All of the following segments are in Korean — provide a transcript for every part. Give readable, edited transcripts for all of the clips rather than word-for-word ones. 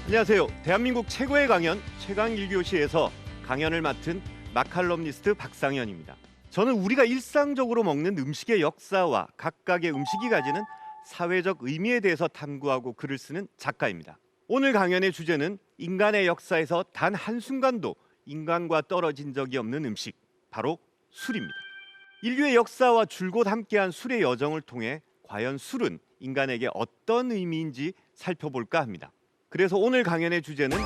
안녕하세요. 대한민국 최고의 강연 최강1교시에서 강연을 맡은 마칼럼니스트 박상현입니다. 저는 우리가 일상적으로 먹는 음식의 역사와 각각의 음식이 가지는 사회적 의미에 대해서 탐구하고 글을 쓰는 작가입니다. 오늘 강연의 주제는 인간의 역사에서 단 한순간도 인간과 떨어진 적이 없는 음식, 바로 술입니다. 인류의 역사와 줄곧 함께한 술의 여정을 통해 과연 술은 인간에게 어떤 의미인지 살펴볼까 합니다. 그래서 오늘 강연의 주제는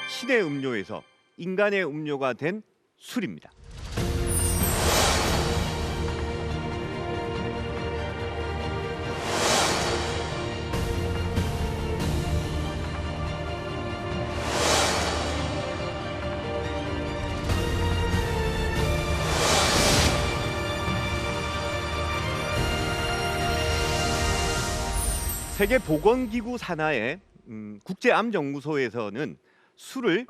신의 음료에서 인간의 음료가 된 술입니다. 세계보건기구 산하의 국제암연구소에서는 술을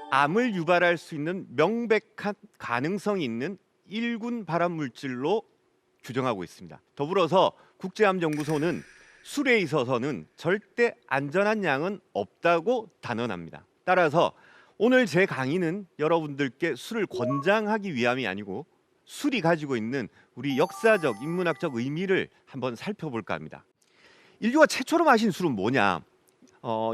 암을 유발할 수 있는 명백한 가능성이 있는 1군 발암물질로 규정하고 있습니다. 더불어서 국제암연구소는 술에 있어서는 절대 안전한 양은 없다고 단언합니다. 따라서 오늘 제 강의는 여러분들께 술을 권장하기 위함이 아니고 술이 가지고 있는 우리 역사적, 인문학적 의미를 한번 살펴볼까 합니다. 인류가 최초로 마신 술은 뭐냐?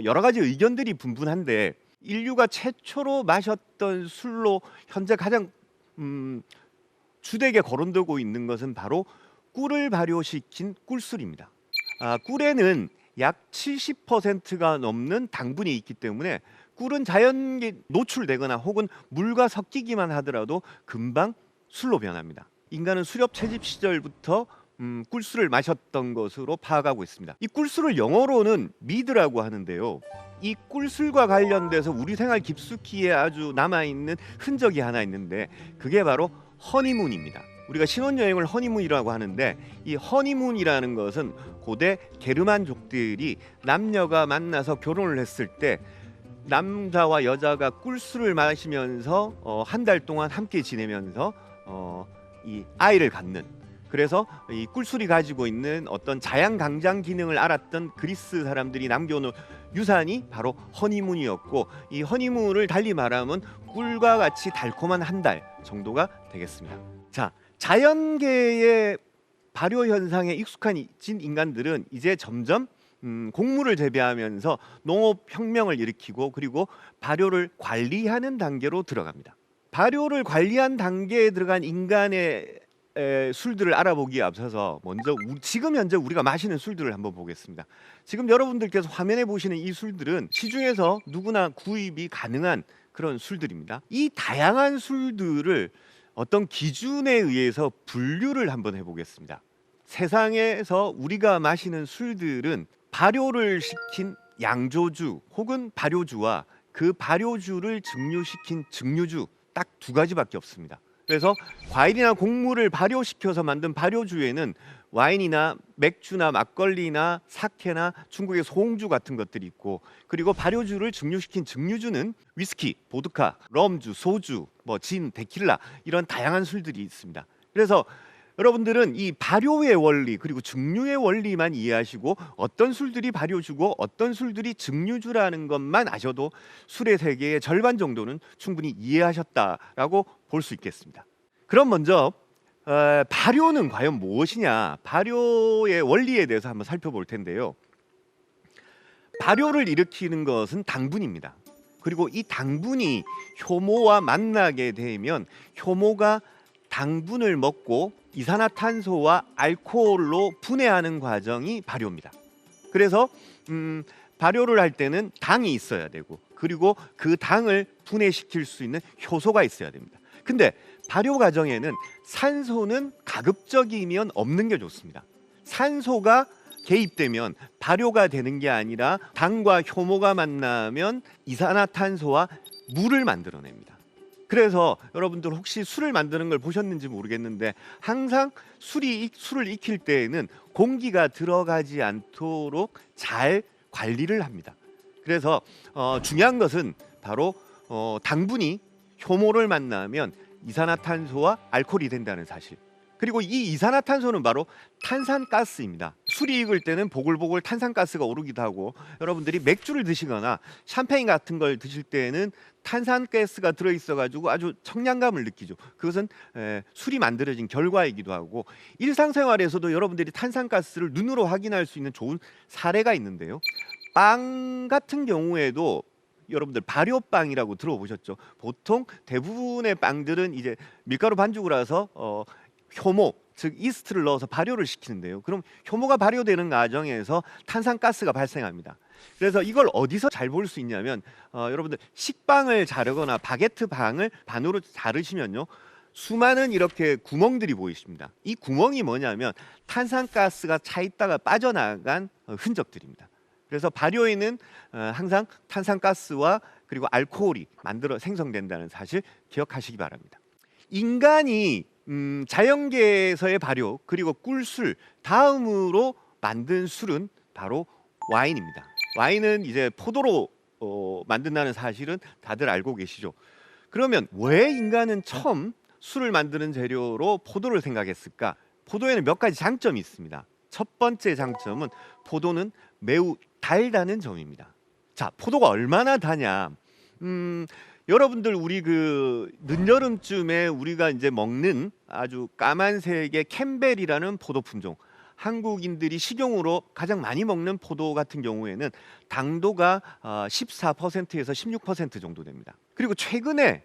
여러 가지 의견들이 분분한데 인류가 최초로 마셨던 술로 현재 가장 주되게 거론되고 있는 것은 바로 꿀을 발효시킨 꿀술입니다. 꿀에는 약 70%가 넘는 당분이 있기 때문에 꿀은 자연에 노출되거나 혹은 물과 섞이기만 하더라도 금방 술로 변합니다. 인간은 수렵 채집 시절부터 꿀술을 마셨던 것으로 파악하고 있습니다. 이 꿀술을 영어로는 미드라고 하는데요. 이 꿀술과 관련돼서 우리 생활 깊숙이에 아주 남아있는 흔적이 하나 있는데 그게 바로 허니문입니다. 우리가 신혼여행을 허니문이라고 하는데 이 허니문이라는 것은 고대 게르만족들이 남녀가 만나서 결혼을 했을 때 남자와 여자가 꿀술을 마시면서 한 달 동안 함께 지내면서 이 아이를 갖는, 그래서 이 꿀술이 가지고 있는 어떤 자양강장 기능을 알았던 그리스 사람들이 남겨놓은 유산이 바로 허니문이었고, 이 허니문을 달리 말하면 꿀과 같이 달콤한 한 달 정도가 되겠습니다. 자, 자연계의 발효 현상에 익숙해진 인간들은 이제 점점 곡물을 재배하면서 농업혁명을 일으키고 그리고 발효를 관리하는 단계로 들어갑니다. 발효를 관리한 단계에 들어간 인간의 술들을 알아보기에 앞서서 먼저 지금 현재 우리가 마시는 술들을 한번 보겠습니다. 지금 여러분들께서 화면에 보시는 이 술들은 시중에서 누구나 구입이 가능한 그런 술들입니다. 이 다양한 술들을 어떤 기준에 의해서 분류를 한번 해보겠습니다. 세상에서 우리가 마시는 술들은 발효를 시킨 양조주 혹은 발효주와 그 발효주를 증류시킨 증류주, 딱 두 가지밖에 없습니다. 그래서 과일이나 곡물을 발효시켜서 만든 발효주에는 와인이나 맥주나 막걸리나 사케나 중국의 소홍주 같은 것들이 있고, 그리고 발효주를 증류시킨 증류주는 위스키, 보드카, 럼주, 소주, 진, 데킬라 이런 다양한 술들이 있습니다. 그래서 여러분들은 이 발효의 원리 그리고 증류의 원리만 이해하시고 어떤 술들이 발효주고 어떤 술들이 증류주라는 것만 아셔도 술의 세계의 절반 정도는 충분히 이해하셨다라고 볼 수 있겠습니다. 그럼 먼저 발효는 과연 무엇이냐, 발효의 원리에 대해서 한번 살펴볼 텐데요. 발효를 일으키는 것은 당분입니다. 그리고 이 당분이 효모와 만나게 되면 효모가 당분을 먹고 이산화탄소와 알코올로 분해하는 과정이 발효입니다. 그래서 발효를 할 때는 당이 있어야 되고 그리고 그 당을 분해시킬 수 있는 효소가 있어야 됩니다. 근데 발효 과정에는 산소는 가급적이면 없는 게 좋습니다. 산소가 개입되면 발효가 되는 게 아니라 당과 효모가 만나면 이산화탄소와 물을 만들어냅니다. 그래서 여러분들 혹시 술을 만드는 걸 보셨는지 모르겠는데 항상 술을 익힐 때에는 공기가 들어가지 않도록 잘 관리를 합니다. 그래서 중요한 것은 바로 당분이 효모를 만나면 이산화탄소와 알코올이 된다는 사실. 그리고 이 이산화탄소는 바로 탄산가스입니다. 술이 익을 때는 보글보글 탄산가스가 오르기도 하고, 여러분들이 맥주를 드시거나 샴페인 같은 걸 드실 때는 탄산가스가 들어있어가지고 아주 청량감을 느끼죠. 그것은 술이 만들어진 결과이기도 하고, 일상생활에서도 여러분들이 탄산가스를 눈으로 확인할 수 있는 좋은 사례가 있는데요. 빵 같은 경우에도 여러분들 발효빵이라고 들어보셨죠? 보통 대부분의 빵들은 이제 밀가루 반죽을 해서 효모, 즉 이스트를 넣어서 발효를 시키는데요. 그럼 효모가 발효되는 과정에서 탄산가스가 발생합니다. 그래서 이걸 어디서 잘 볼 수 있냐면, 여러분들 식빵을 자르거나 바게트 빵을 반으로 자르시면요, 수많은 이렇게 구멍들이 보이십니다. 이 구멍이 뭐냐면 탄산가스가 차 있다가 빠져나간 흔적들입니다. 그래서 발효에는 항상 탄산가스와 그리고 알코올이 만들어 생성된다는 사실 기억하시기 바랍니다. 인간이 자연계에서의 발효 그리고 꿀술 다음으로 만든 술은 바로 와인입니다. 와인은 이제 포도로 만든다는 사실은 다들 알고 계시죠? 그러면 왜 인간은 처음 술을 만드는 재료로 포도를 생각했을까? 포도에는 몇 가지 장점이 있습니다. 첫 번째 장점은 포도는 매우 달다는 점입니다. 자, 포도가 얼마나 다냐? 여러분들 우리 그 늦여름쯤에 우리가 이제 먹는 아주 까만색의 캠벨이라는 포도 품종, 한국인들이 식용으로 가장 많이 먹는 포도 같은 경우에는 당도가 14%에서 16% 정도 됩니다. 그리고 최근에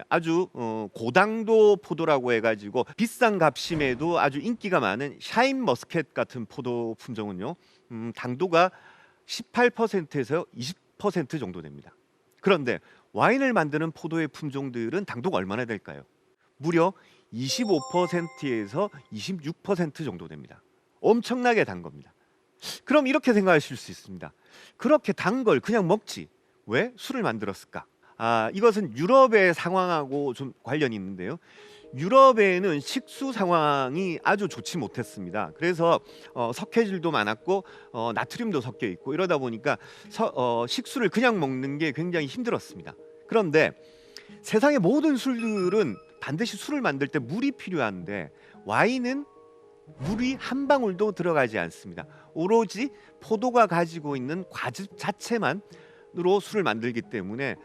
아주 고당도 포도라고 해가지고 비싼 값임에도 아주 인기가 많은 샤인 머스켓 같은 포도 품종은요, 당도가 18%에서 20% 정도 됩니다. 그런데 와인을 만드는 포도의 품종들은 당도가 얼마나 될까요? 무려 25%에서 26% 정도 됩니다. 엄청나게 단 겁니다. 그럼 이렇게 생각하실 수 있습니다. 그렇게 단 걸 그냥 먹지 왜 술을 만들었을까? 이것은 유럽의 상황하고 좀 관련이 있는데요. 유럽에는 식수 상황이 아주 좋지 못했습니다. 그래서 석회질도 많았고 나트륨도 섞여 있고 이러다 보니까 식수를 그냥 먹는 게 굉장히 힘들었습니다. 그런데 세상의 모든 술들은 반드시 술을 만들 때 물이 필요한데 와인은 물이 한 방울도 들어가지 않습니다. 오로지 포도가 가지고 있는 과즙 자체만으로 술을 만들기 때문에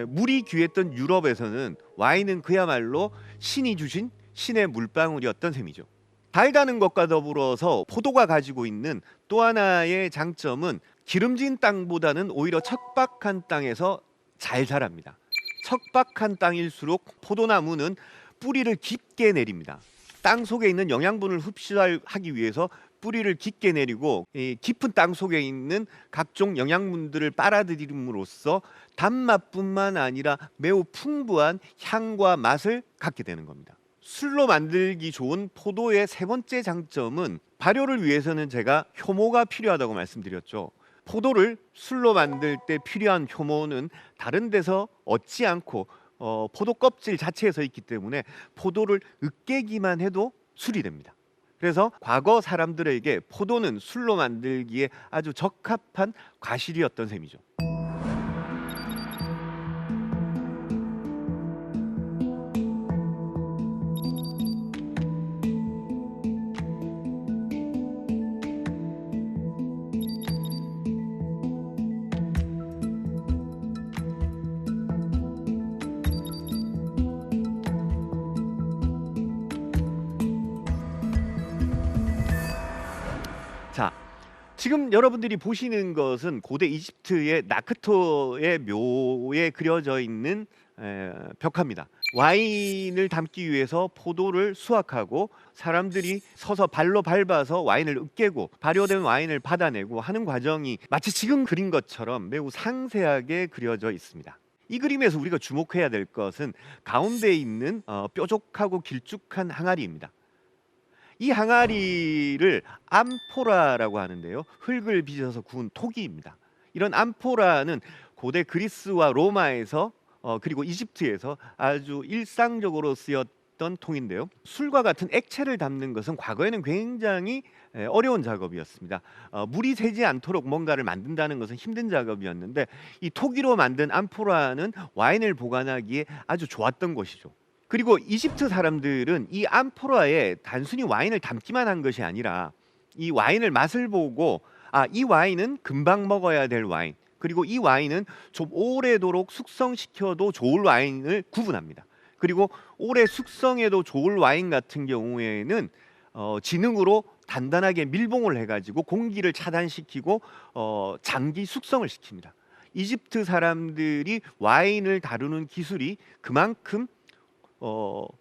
물이 귀했던 유럽에서는 와인은 그야말로 신이 주신 신의 물방울이었던 셈이죠. 달다는 것과 더불어서 포도가 가지고 있는 또 하나의 장점은 기름진 땅보다는 오히려 척박한 땅에서 잘 자랍니다. 척박한 땅일수록 포도나무는 뿌리를 깊게 내립니다. 땅 속에 있는 영양분을 흡수하기 위해서 뿌리를 깊게 내리고 이 깊은 땅 속에 있는 각종 영양분들을 빨아들임으로써 단맛뿐만 아니라 매우 풍부한 향과 맛을 갖게 되는 겁니다. 술로 만들기 좋은 포도의 세 번째 장점은 발효를 위해서는 제가 효모가 필요하다고 말씀드렸죠. 포도를 술로 만들 때 필요한 효모는 다른 데서 얻지 않고 포도 껍질 자체에서 있기 때문에 포도를 으깨기만 해도 술이 됩니다. 그래서 과거 사람들에게 포도는 술로 만들기에 아주 적합한 과실이었던 셈이죠. 자, 지금 여러분들이 보시는 것은 고대 이집트의 나크토의 묘에 그려져 있는 벽화입니다. 와인을 담기 위해서 포도를 수확하고 사람들이 서서 발로 밟아서 와인을 으깨고 발효된 와인을 받아내고 하는 과정이 마치 지금 그린 것처럼 매우 상세하게 그려져 있습니다. 이 그림에서 우리가 주목해야 될 것은 가운데 있는 뾰족하고 길쭉한 항아리입니다. 이 항아리를 암포라라고 하는데요. 흙을 빚어서 구운 토기입니다. 이런 암포라는 고대 그리스와 로마에서 그리고 이집트에서 아주 일상적으로 쓰였던 통인데요. 술과 같은 액체를 담는 것은 과거에는 굉장히 어려운 작업이었습니다. 물이 새지 않도록 뭔가를 만든다는 것은 힘든 작업이었는데 이 토기로 만든 암포라는 와인을 보관하기에 아주 좋았던 것이죠. 그리고 이집트 사람들은 이 암포라에 단순히 와인을 담기만 한 것이 아니라 이 와인을 맛을 보고 이 와인은 금방 먹어야 될 와인, 그리고 이 와인은 좀 오래도록 숙성시켜도 좋을 와인을 구분합니다. 그리고 오래 숙성해도 좋을 와인 같은 경우에는 지능으로 단단하게 밀봉을 해가지고 공기를 차단시키고 장기 숙성을 시킵니다. 이집트 사람들이 와인을 다루는 기술이 그만큼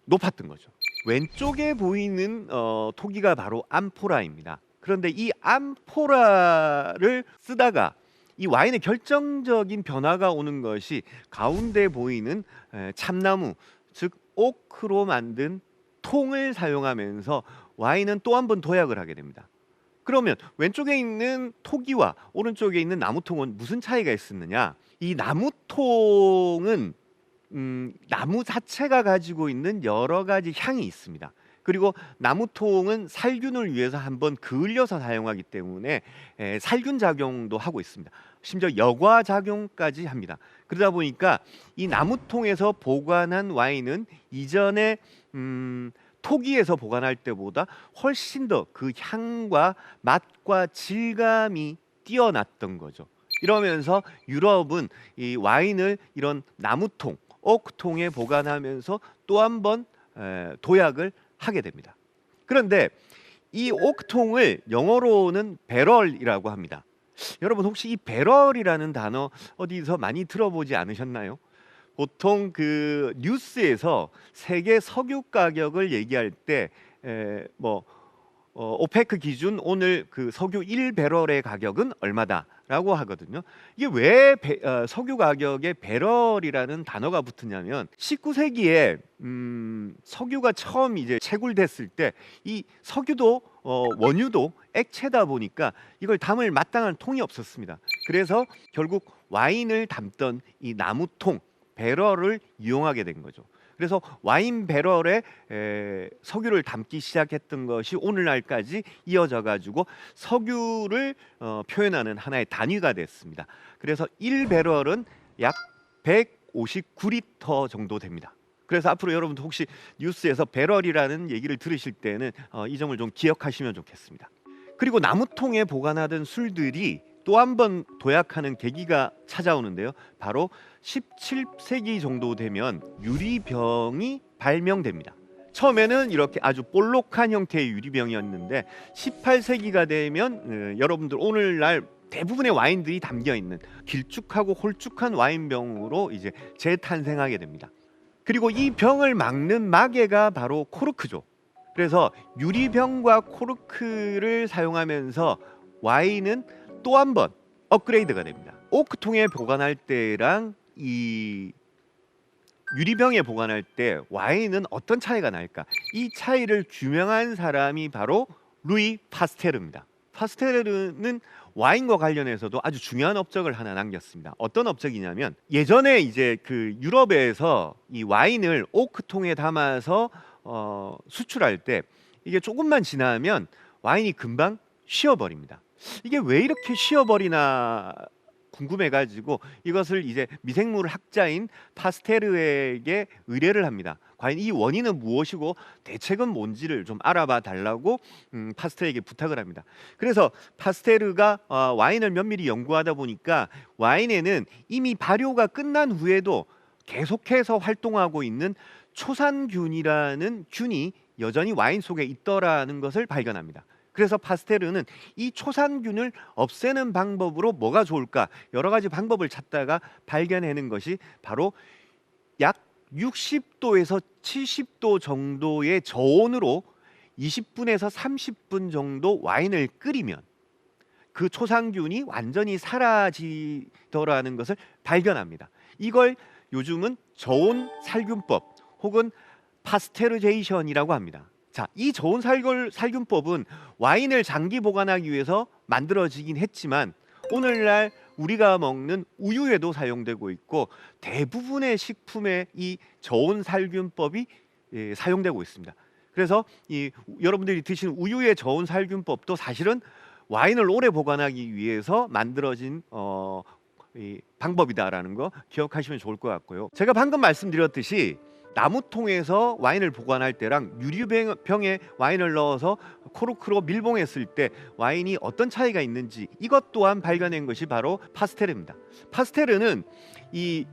높았던 거죠. 왼쪽에 보이는 토기가 바로 암포라입니다. 그런데 이 암포라를 쓰다가 이 와인의 결정적인 변화가 오는 것이 가운데 보이는 참나무, 즉 오크로 만든 통을 사용하면서 와인은 또 한 번 도약을 하게 됩니다. 그러면 왼쪽에 있는 토기와 오른쪽에 있는 나무통은 무슨 차이가 있었느냐? 이 나무통은 나무 자체가 가지고 있는 여러 가지 향이 있습니다. 그리고 나무통은 살균을 위해서 한번 그을려서 사용하기 때문에 살균 작용도 하고 있습니다. 심지어 여과 작용까지 합니다. 그러다 보니까 이 나무통에서 보관한 와인은 이전에 토기에서 보관할 때보다 훨씬 더 그 향과 맛과 질감이 뛰어났던 거죠. 이러면서 유럽은 이 와인을 이런 나무통, 오크통에 보관하면서 또 한 번 도약을 하게 됩니다. 그런데 이 오크통을 영어로는 배럴이라고 합니다. 여러분 혹시 이 배럴이라는 단어 어디서 많이 들어보지 않으셨나요? 보통 그 뉴스에서 세계 석유 가격을 얘기할 때 오페크 기준 오늘 그 석유 1배럴의 가격은 얼마다라고 하거든요. 이게 왜 석유 가격에 배럴이라는 단어가 붙었냐면 19세기에 석유가 처음 이제 채굴됐을 때 이 석유도 원유도 액체다 보니까 이걸 담을 마땅한 통이 없었습니다. 그래서 결국 와인을 담던 이 나무통 배럴을 이용하게 된 거죠. 그래서 와인 배럴에 석유를 담기 시작했던 것이 오늘날까지 이어져 가지고 석유를 표현하는 하나의 단위가 됐습니다. 그래서 1배럴은 약 159리터 정도 됩니다. 그래서 앞으로 여러분도 혹시 뉴스에서 배럴이라는 얘기를 들으실 때는 이 점을 좀 기억하시면 좋겠습니다. 그리고 나무통에 보관하던 술들이 또 한 번 도약하는 계기가 찾아오는데요. 바로 17세기 정도 되면 유리병이 발명됩니다. 처음에는 이렇게 아주 볼록한 형태의 유리병이었는데 18세기가 되면 여러분들 오늘날 대부분의 와인들이 담겨 있는 길쭉하고 홀쭉한 와인병으로 이제 재탄생하게 됩니다. 그리고 이 병을 막는 마개가 바로 코르크죠. 그래서 유리병과 코르크를 사용하면서 와인은 또 한 번 업그레이드가 됩니다. 오크통에 보관할 때랑 이 유리병에 보관할 때 와인은 어떤 차이가 날까? 이 차이를 규명한 사람이 바로 루이 파스테르입니다. 파스테르는 와인과 관련해서도 아주 중요한 업적을 하나 남겼습니다. 어떤 업적이냐면 예전에 이제 그 유럽에서 이 와인을 오크통에 담아서 수출할 때 이게 조금만 지나면 와인이 금방 쉬어버립니다. 이게 왜 이렇게 쉬어버리나 궁금해가지고 이것을 이제 미생물 학자인 파스테르에게 의뢰를 합니다. 과연 이 원인은 무엇이고 대책은 뭔지를 좀 알아봐 달라고 파스테르에게 부탁을 합니다. 그래서 파스테르가 와인을 면밀히 연구하다 보니까 와인에는 이미 발효가 끝난 후에도 계속해서 활동하고 있는 초산균이라는 균이 여전히 와인 속에 있더라는 것을 발견합니다. 그래서 파스테르는 이 초산균을 없애는 방법으로 뭐가 좋을까 여러 가지 방법을 찾다가 발견해낸 것이 바로 약 60도에서 70도 정도의 저온으로 20분에서 30분 정도 와인을 끓이면 그 초산균이 완전히 사라지더라는 것을 발견합니다. 이걸 요즘은 저온 살균법 혹은 파스테르제이션이라고 합니다. 자, 이 저온 살균법은 와인을 장기 보관하기 위해서 만들어지긴 했지만 오늘날 우리가 먹는 우유에도 사용되고 있고 대부분의 식품에 이 저온 살균법이 사용되고 있습니다. 그래서 여러분들이 드시는 우유의 저온 살균법도 사실은 와인을 오래 보관하기 위해서 만들어진 방법이다라는 거 기억하시면 좋을 것 같고요. 제가 방금 말씀드렸듯이 나무통에서 와인을 보관할 때랑 유리병에 와인을 넣어서 코르크로 밀봉했을 때 와인이 어떤 차이가 있는지 이것 또한 발견한 것이 바로 파스테르입니다. 파스테르는 이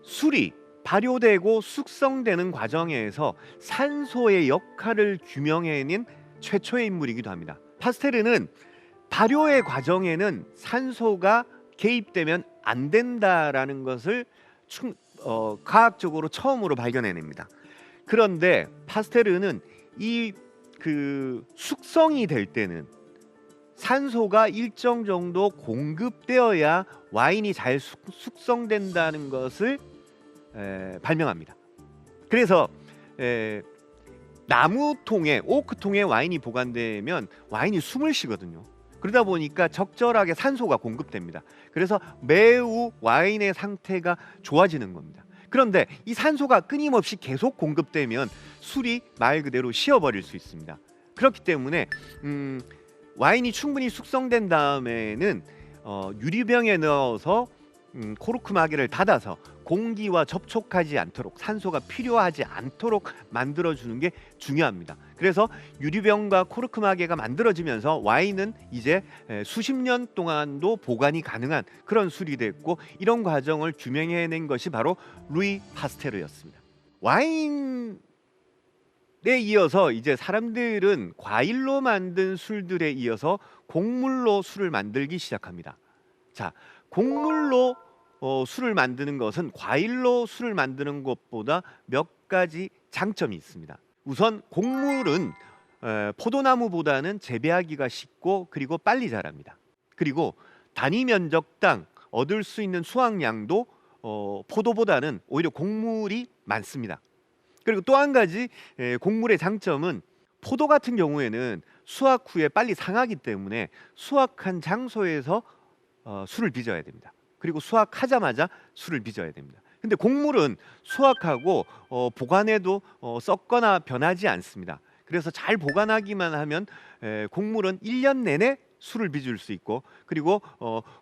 술이 발효되고 숙성되는 과정에서 산소의 역할을 규명해낸 최초의 인물이기도 합니다. 파스테르는 발효의 과정에는 산소가 개입되면 안 된다라는 것을 과학적으로 처음으로 발견해냅니다. 그런데 파스테르는 이 숙성이 될 때는 산소가 일정 정도 공급되어야 와인이 잘 숙성된다는 것을 발명합니다. 그래서 나무통에 오크통에 와인이 보관되면 와인이 숨을 쉬거든요. 그러다 보니까 적절하게 산소가 공급됩니다. 그래서 매우 와인의 상태가 좋아지는 겁니다. 그런데 이 산소가 끊임없이 계속 공급되면 술이 말 그대로 식어버릴 수 있습니다. 그렇기 때문에 와인이 충분히 숙성된 다음에는 유리병에 넣어서 코르크 마개를 닫아서 공기와 접촉하지 않도록 산소가 필요하지 않도록 만들어주는 게 중요합니다. 그래서 유리병과 코르크 마개가 만들어지면서 와인은 이제 수십 년 동안도 보관이 가능한 그런 술이 됐고, 이런 과정을 규명해낸 것이 바로 루이 파스테르였습니다. 와인에 이어서 이제 사람들은 과일로 만든 술들에 이어서 곡물로 술을 만들기 시작합니다. 자, 곡물로 술을 만드는 것은 과일로 술을 만드는 것보다 몇 가지 장점이 있습니다. 우선 곡물은 포도나무보다는 재배하기가 쉽고 그리고 빨리 자랍니다. 그리고 단위 면적당 얻을 수 있는 수확량도 포도보다는 오히려 곡물이 많습니다. 그리고 또 한 가지 곡물의 장점은 포도 같은 경우에는 수확 후에 빨리 상하기 때문에 수확한 장소에서 술을 빚어야 됩니다. 그리고 수확하자마자 술을 빚어야 됩니다. 근데 곡물은 수확하고 보관해도 썩거나 변하지 않습니다. 그래서 잘 보관하기만 하면 곡물은 1년 내내 술을 빚을 수 있고, 그리고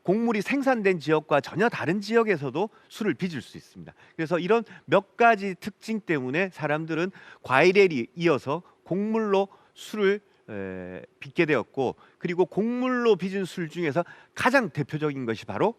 곡물이 생산된 지역과 전혀 다른 지역에서도 술을 빚을 수 있습니다. 그래서 이런 몇 가지 특징 때문에 사람들은 과일에 이어서 곡물로 술을 빚게 되었고, 그리고 곡물로 빚은 술 중에서 가장 대표적인 것이 바로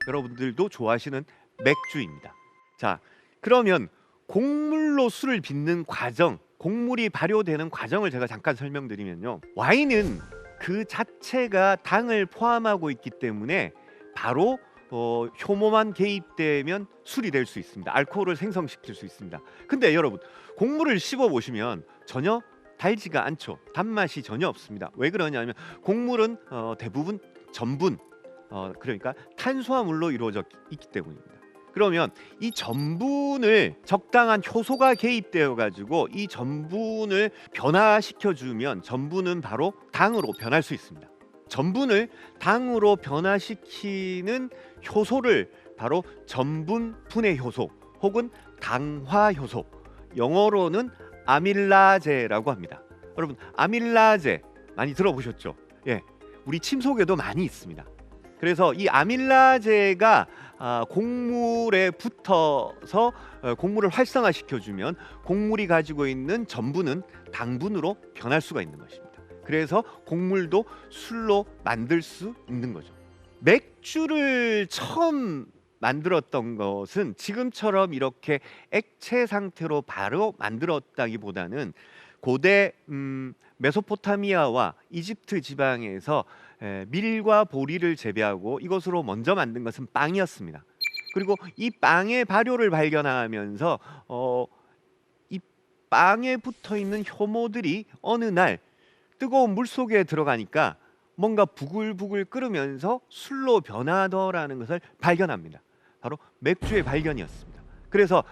여러분들도 좋아하시는 맥주입니다. 자, 그러면 곡물로 술을 빚는 과정, 곡물이 발효되는 과정을 제가 잠깐 설명드리면요, 와인은 그 자체가 당을 포함하고 있기 때문에 바로 효모만 개입되면 술이 될 수 있습니다. 알코올을 생성시킬 수 있습니다. 근데 여러분, 곡물을 씹어 보시면 전혀 달지가 않죠. 단맛이 전혀 없습니다. 왜 그러냐면 곡물은 대부분 전분, 그러니까 탄수화물로 이루어져 있기 때문입니다. 그러면 이 전분을 적당한 효소가 개입되어 가지고 이 전분을 변화시켜 주면 전분은 바로 당으로 변할 수 있습니다. 전분을 당으로 변화시키는 효소를 바로 전분 분해 효소 혹은 당화 효소, 영어로는 아밀라제라고 합니다. 여러분, 아밀라제 많이 들어보셨죠? 예, 우리 침 속에도 많이 있습니다. 그래서 이 아밀라제가 곡물에 붙어서 곡물을 활성화시켜주면 곡물이 가지고 있는 전분은 당분으로 변할 수가 있는 것입니다. 그래서 곡물도 술로 만들 수 있는 거죠. 맥주를 처음 만들었던 것은 지금처럼 이렇게 액체 상태로 바로 만들었다기보다는 고대 메소포타미아와 이집트 지방에서 밀과 보리를 재배하고 이것으로 먼저 만든 것은 빵이었습니다. 그리고 이 빵의 발효를 발견하면서 이 빵에 붙어 있는 효모들이 어느 날 뜨거운 물 속에 들어가니까 뭔가 부글부글 끓으면서 술로 변하더라는 것을 발견합니다. 바로 맥주의 발견이었습니다. 그래서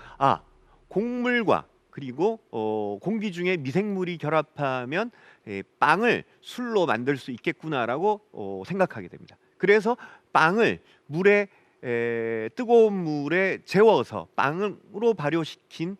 곡물과 그리고 공기 중에 미생물이 결합하면 빵을 술로 만들 수 있겠구나라고 생각하게 됩니다. 그래서 빵을 뜨거운 물에 재워서 빵으로 발효시킨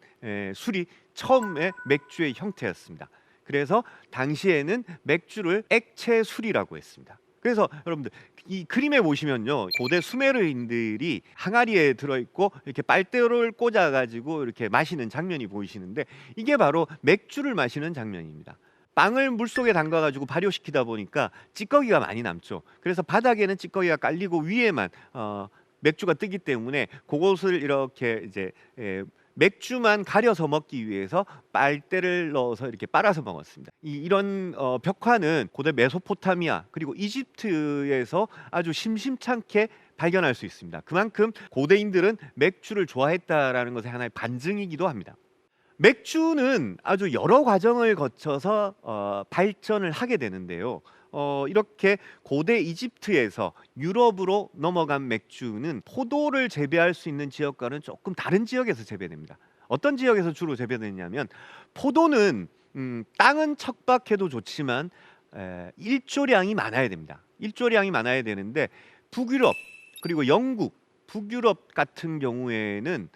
술이 처음에 맥주의 형태였습니다. 그래서 당시에는 맥주를 액체 술이라고 했습니다. 그래서 여러분들 이 그림에 보시면요, 고대 수메르인들이 항아리에 들어있고 이렇게 빨대를 꽂아가지고 이렇게 마시는 장면이 보이시는데, 이게 바로 맥주를 마시는 장면입니다. 빵을 물속에 담가가지고 발효시키다 보니까 찌꺼기가 많이 남죠. 그래서 바닥에는 찌꺼기가 깔리고 위에만 맥주가 뜨기 때문에 그것을 이렇게 이제 맥주만 가려서 먹기 위해서 빨대를 넣어서 이렇게 빨아서 먹었습니다. 이런 벽화는 고대 메소포타미아 그리고 이집트에서 아주 심심찮게 발견할 수 있습니다. 그만큼 고대인들은 맥주를 좋아했다라는 것의 하나의 반증이기도 합니다. 맥주는 아주 여러 과정을 거쳐서 발전을 하게 되는데요. 이렇게 고대 이집트에서 유럽으로 넘어간 맥주는 포도를 재배할 수 있는 지역과는 조금 다른 지역에서 재배됩니다. 어떤 지역에서 주로 재배되냐면, 포도는 땅은 척박해도 좋지만 일조량이 많아야 됩니다. 일조량이 많아야 되는데 북유럽 그리고 영국, 북유럽 같은 경우에는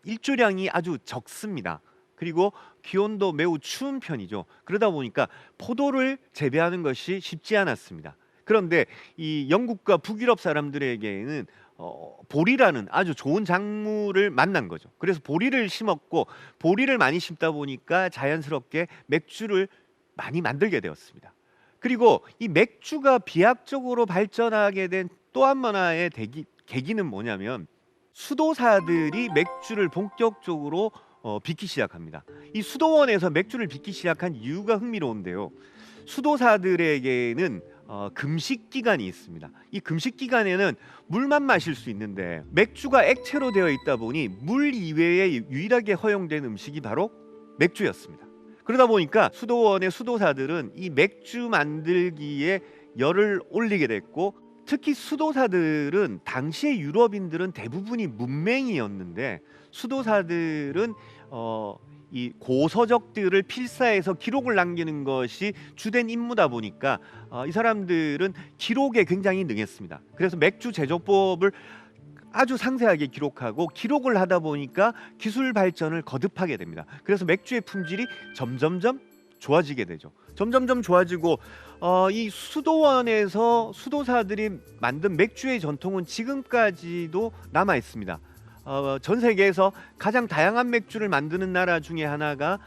일조량이 아주 적습니다. 그리고 기온도 매우 추운 편이죠. 그러다 보니까 포도를 재배하는 것이 쉽지 않았습니다. 그런데 이 영국과 북유럽 사람들에게는 보리라는 아주 좋은 작물을 만난 거죠. 그래서 보리를 심었고, 보리를 많이 심다 보니까 자연스럽게 맥주를 많이 만들게 되었습니다. 그리고 이 맥주가 비약적으로 발전하게 된 또 한 하나의 계기는 뭐냐면, 수도사들이 맥주를 본격적으로 빚기 시작합니다. 이 수도원에서 맥주를 빚기 시작한 이유가 흥미로운데요. 수도사들에게는 금식 기간이 있습니다. 이 금식 기간에는 물만 마실 수 있는데, 맥주가 액체로 되어 있다 보니 물 이외에 유일하게 허용된 음식이 바로 맥주였습니다. 그러다 보니까 수도원의 수도사들은 이 맥주 만들기에 열을 올리게 됐고, 특히 수도사들은 당시의 유럽인들은 대부분이 문맹이었는데, 수도사들은 이 고서적들을 필사해서 기록을 남기는 것이 주된 임무다 보니까 이 사람들은 기록에 굉장히 능했습니다. 그래서 맥주 제조법을 아주 상세하게 기록하고, 기록을 하다 보니까 기술 발전을 거듭하게 됩니다. 그래서 맥주의 품질이 점점점 좋아지게 되죠. 점점점 좋아지고 이 수도원에서 수도사들이 만든 맥주의 전통은 지금까지도 남아 있습니다. 전 세계에서 가장 다양한 맥주를 만드는 나라 중에 하나가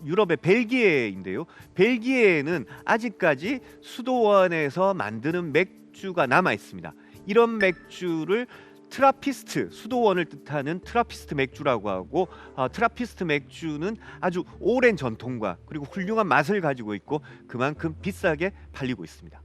유럽의 벨기에인데요. 벨기에에는 아직까지 수도원에서 만드는 맥주가 남아 있습니다. 이런 맥주를 트라피스트, 수도원을 뜻하는 트라피스트 맥주라고 하고, 트라피스트 맥주는 아주 오랜 전통과 그리고 훌륭한 맛을 가지고 있고 그만큼 비싸게 팔리고 있습니다.